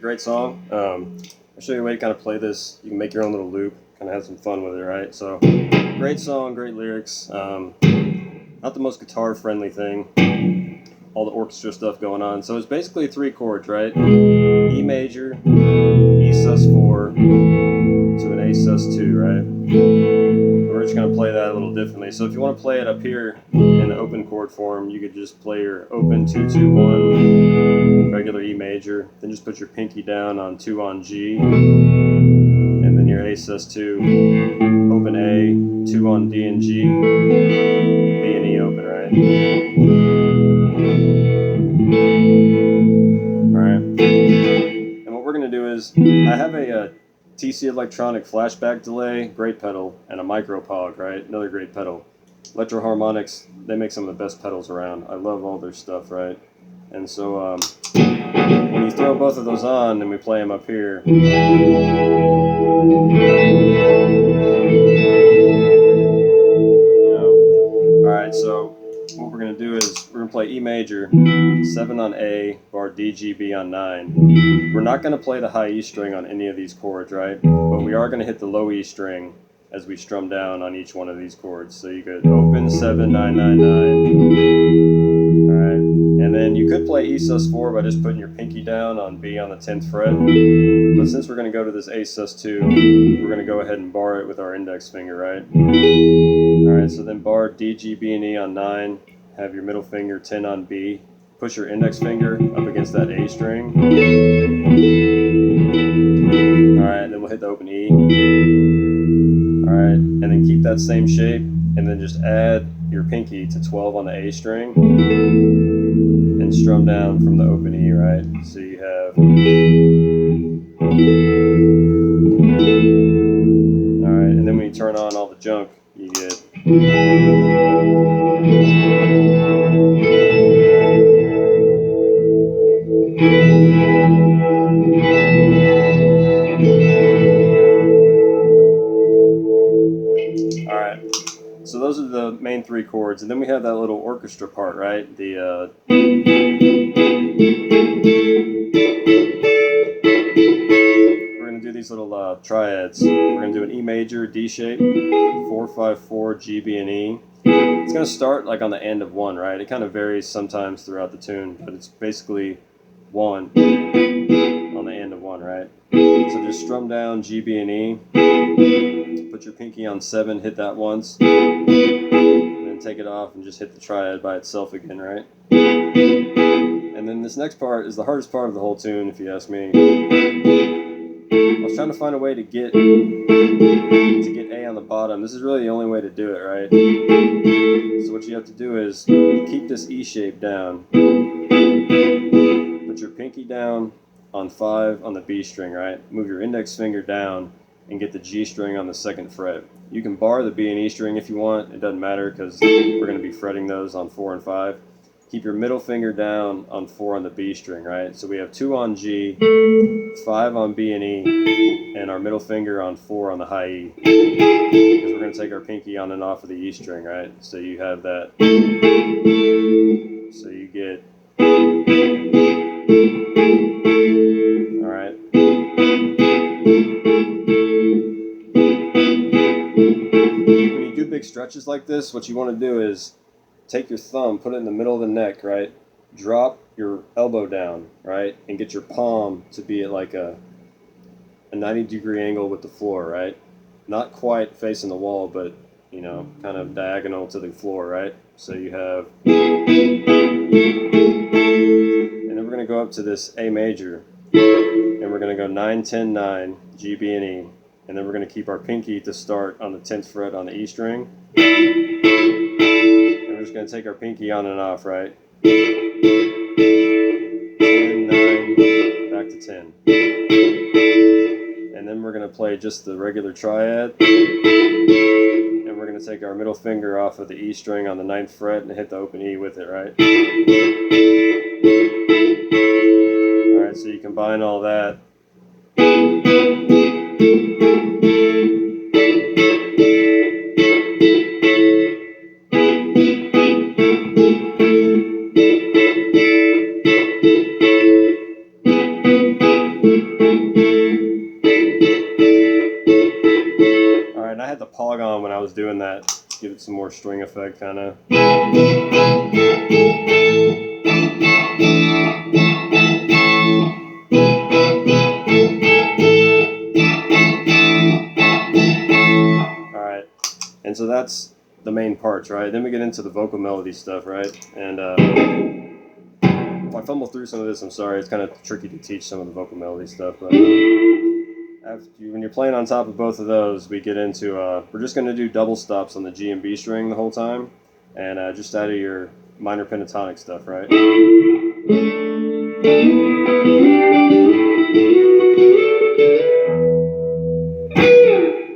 Great song. I'll show you a way to kind of play this. You can make your own little loop, kind of have some fun with it, right? So, great song, great lyrics. Not the most guitar-friendly thing. All the orchestra stuff going on. So it's basically 3 chords, right? E major, E sus4 to an A sus2, right? We're just going to play that a little differently. So if you want to play it up here in the open chord form, you could just play your open 2-2-1, regular E major, then just put your pinky down on 2 on G, and then your A sus2, open A, 2 on D and G, B and E open, right? Alright. And what we're going to do is, I have a TC Electronic Flashback delay, great pedal, and a micro pog, right? Another great pedal. Electro Harmonics, they make some of the best pedals around. I love all their stuff, right? And so when you throw both of those on and we play them up here, alright, so what we're going to do is we're going to play E major, 7 on A, bar D, G, B on 9. We're not going to play the high E string on any of these chords, right? But we are going to hit the low E string as we strum down on each one of these chords. So you could open 7, 9, 9, 9. Alright, and then you could play E sus4 by just putting your pinky down on B on the 10th fret. But since we're going to go to this A sus2, we're going to go ahead and bar it with our index finger, right? Alright, so then bar D, G, B, and E on 9, have your middle finger 10 on B, push your index finger up against that A string. Alright, then we'll hit the open E. Alright, and then keep that same shape, and then just add your pinky to 12 on the A string, and strum down from the open E, right? So you have... Alright, and then when you turn on all the junk, you get... Alright, so those are the main 3 chords, and then we have that little orchestra part, right? We're going to do these little triads. We're going to do an E major, D shape, 4, 5, 4, G, B, and E. It's going to start like on the end of 1, right? It kind of varies sometimes throughout the tune, but it's basically 1 on the end of 1, right? So just strum down G, B, and E. Put your pinky on 7, hit that once, and then take it off and just hit the triad by itself again, right? And then this next part is the hardest part of the whole tune, if you ask me. I was trying to find a way to get A on the bottom. This is really the only way to do it, right? So what you have to do is keep this E shape down. Put your pinky down on 5 on the B string, right? Move your index finger down and get the G string on the 2nd fret. You can bar the B and E string if you want. It doesn't matter because we're going to be fretting those on 4 and 5. Keep your middle finger down on 4 on the B string, right? So we have 2 on G, 5 on B and E, and our middle finger on 4 on the high E. Because we're going to take our pinky on and off of the E string, right? So you have that. So you get. Alright. When you do big stretches like this, what you want to do is take your thumb, put it in the middle of the neck, right? Drop your elbow down, right? And get your palm to be at like a 90-degree angle with the floor, right? Not quite facing the wall, but, you know, kind of diagonal to the floor, right? So you have... And then we're going to go up to this A major. And we're going to go 9, 10, 9, G, B, and E. And then we're going to keep our pinky to start on the 10th fret on the E string. We're just going to take our pinky on and off, right? 10, 9, back to 10. And then we're going to play just the regular triad. And we're going to take our middle finger off of the E string on the 9th fret and hit the open E with it, right? Alright, so you combine all that. Alright, I had the pog on when I was doing that. Give it some more string effect, kind of. Alright, and so that's the main parts, right? Then we get into the vocal melody stuff, right? And if I fumble through some of this, I'm sorry. It's kind of tricky to teach some of the vocal melody stuff, but when you're playing on top of both of those, we get into, we're just going to do double stops on the G and B string the whole time, and just out of your minor pentatonic stuff, right?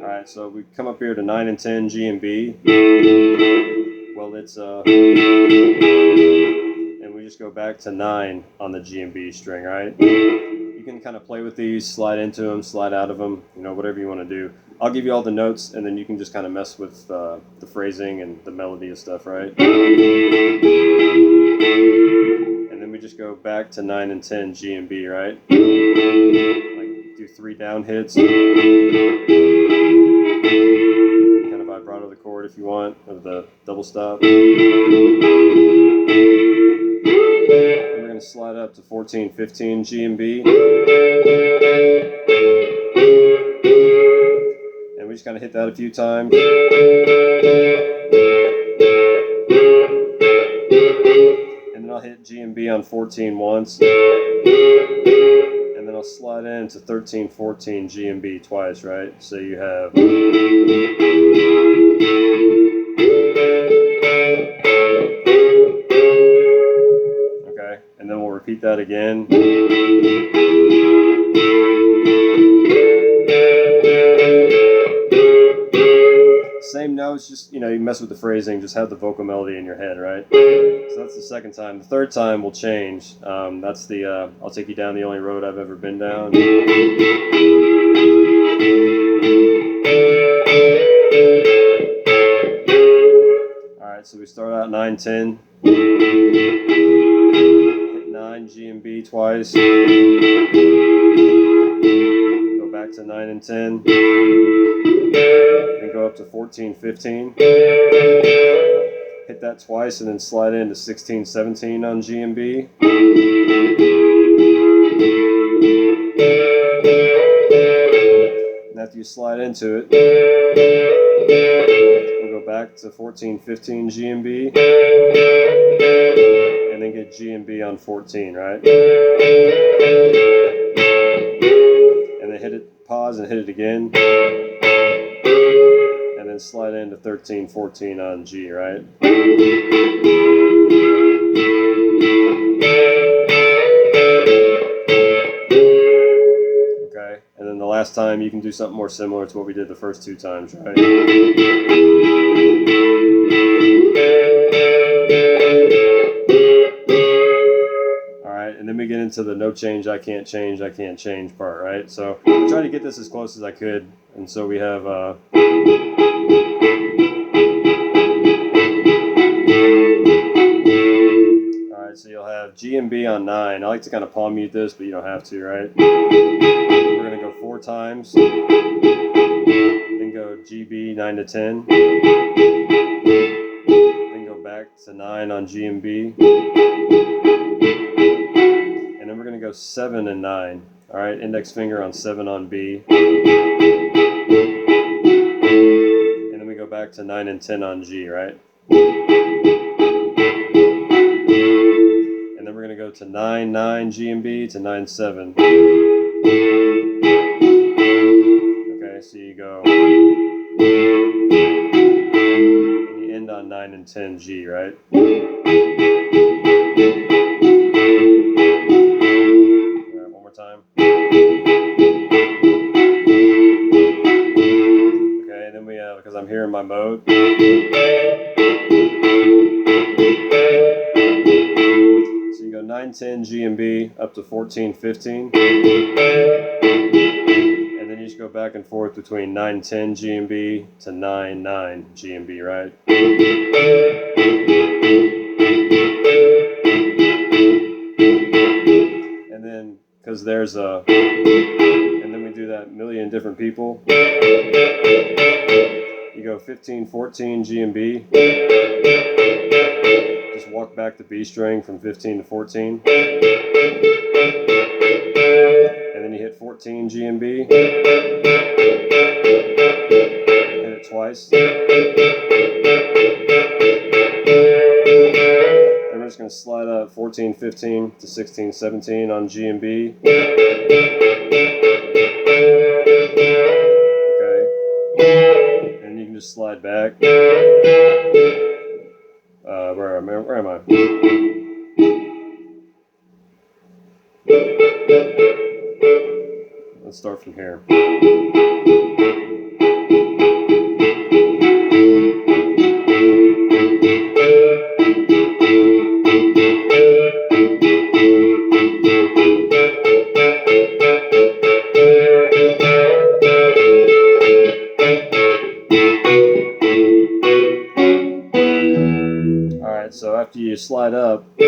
Alright, so we come up here to 9 and 10, G and B. Well, it's, and we just go back to 9 on the G and B string, right? You can kind of play with these, slide into them, slide out of them, you know, whatever you want to do. I'll give you all the notes, and then you can just kind of mess with the phrasing and the melody and stuff, right? And then we just go back to 9 and 10, G and B, right? Like, do 3 down hits. Kind of vibrato the chord if you want, of the double stop. We're going to slide up to 14, 15, G and B. And we just kind of hit that a few times. And then I'll hit G and B on 14 once. And then I'll slide into 13, 14, G and B twice, right? So you have... Okay, and then we'll repeat that again. Same notes, just, you know, you mess with the phrasing, just have the vocal melody in your head, right? So that's the second time. The third time will change. That's the, I'll take you down the only road I've ever been down. Alright, so we start out 9, 10. Hit 9, G and B twice. Go back to 9 and 10. Then go up to 14, 15. Hit that twice and then slide into 16, 17 on G and B. after you slide into it, we'll go back to 14, 15 G and B, and then get G and B on 14, right? And then hit it, pause and hit it again, and then slide into 13, 14 on G, right? Okay, and then the last time you can do something more similar to what we did the first two times, right? Alright, and then we get into the no change, I can't change part, right? So I tried to get this as close as I could, and so we have Alright, so you'll have G and B on 9. I like to kind of palm mute this, but you don't have to, right? We're going to go 4 times, then go GB 9 to 10, then go back to 9 on G and B, and then we're going to go 7 and 9. Alright, index finger on 7 on B, and then we go back to 9 and 10 on G, right? And then we're going to go to 9, 9 G and B to 9, 7. Okay, so you go, and you end on 9 and 10 G, right? Alright, one more time. Okay, and then we have, because I'm here in my mode, so you go 9, 10 G and B up to 14, 15. And then you just go back and forth between 9, 10 G and B to 9, 9 G and B, right? And then, because there's a, and then we do that million different people. You go 15, 14 G and B. Just walk back the B string from 15 to 14. And then you hit 14 G and B. Hit it twice. Then we're just going to slide up 14, 15 to 16, 17 on G and B. Okay. And you can just slide back. Where am I? Let's start from here. Alright, so after you slide up, you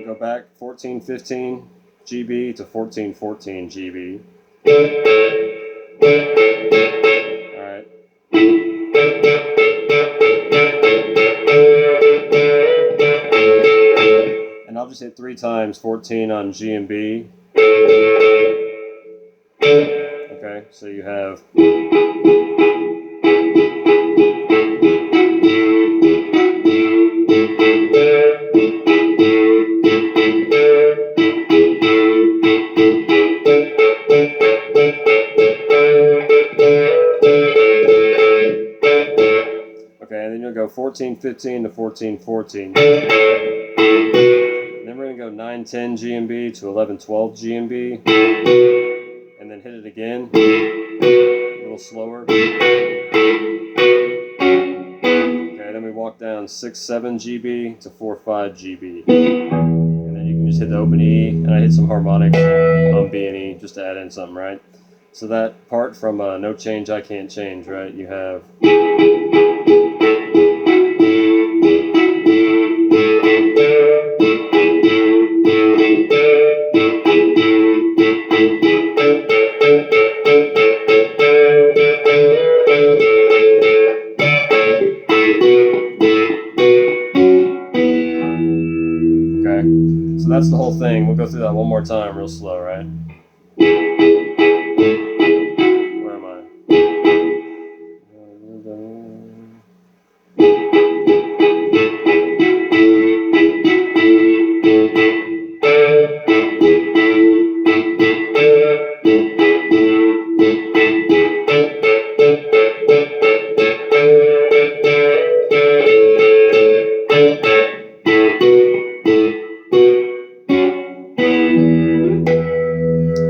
go back 14, 15 GB to 14, 14 GB. Alright. And I'll just hit 3 times 14 on G and B. Okay, so you have okay, and then you'll go 14, 15 to 14, 14. And then we're going to go 9, 10 G and B to 11, 12 G and B. And then hit it again, a little slower. Okay, then we walk down 6, 7 GB to 4, 5 GB. And then you can just hit the open E, and I hit some harmonics on B and E just to add in something, right? So that part from No Change, I Can't Change, right? You have so So that's the whole thing. We'll go through that one more time real slow, right? Where am I?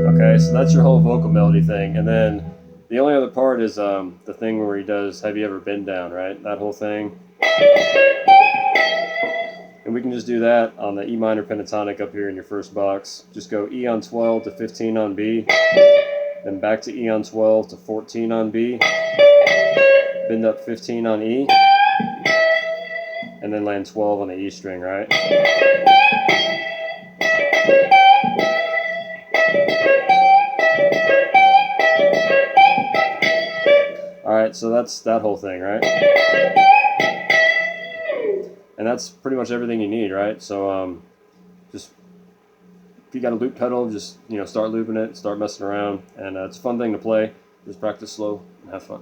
Okay, so that's your whole vocal melody thing, and then the only other part is the thing where he does "Have You Ever Been Down," right? That whole thing, and we can just do that on the E minor pentatonic up here in your first box. Just go E on 12 to 15 on B, then back to E on 12 to 14 on B, bend up 15 on E, and then land 12 on the E string, right? Alright, so that's that whole thing, right? And that's pretty much everything you need, right? So just, if you got a loop pedal, just start looping it, start messing around, and it's a fun thing to play. Just practice slow and have fun.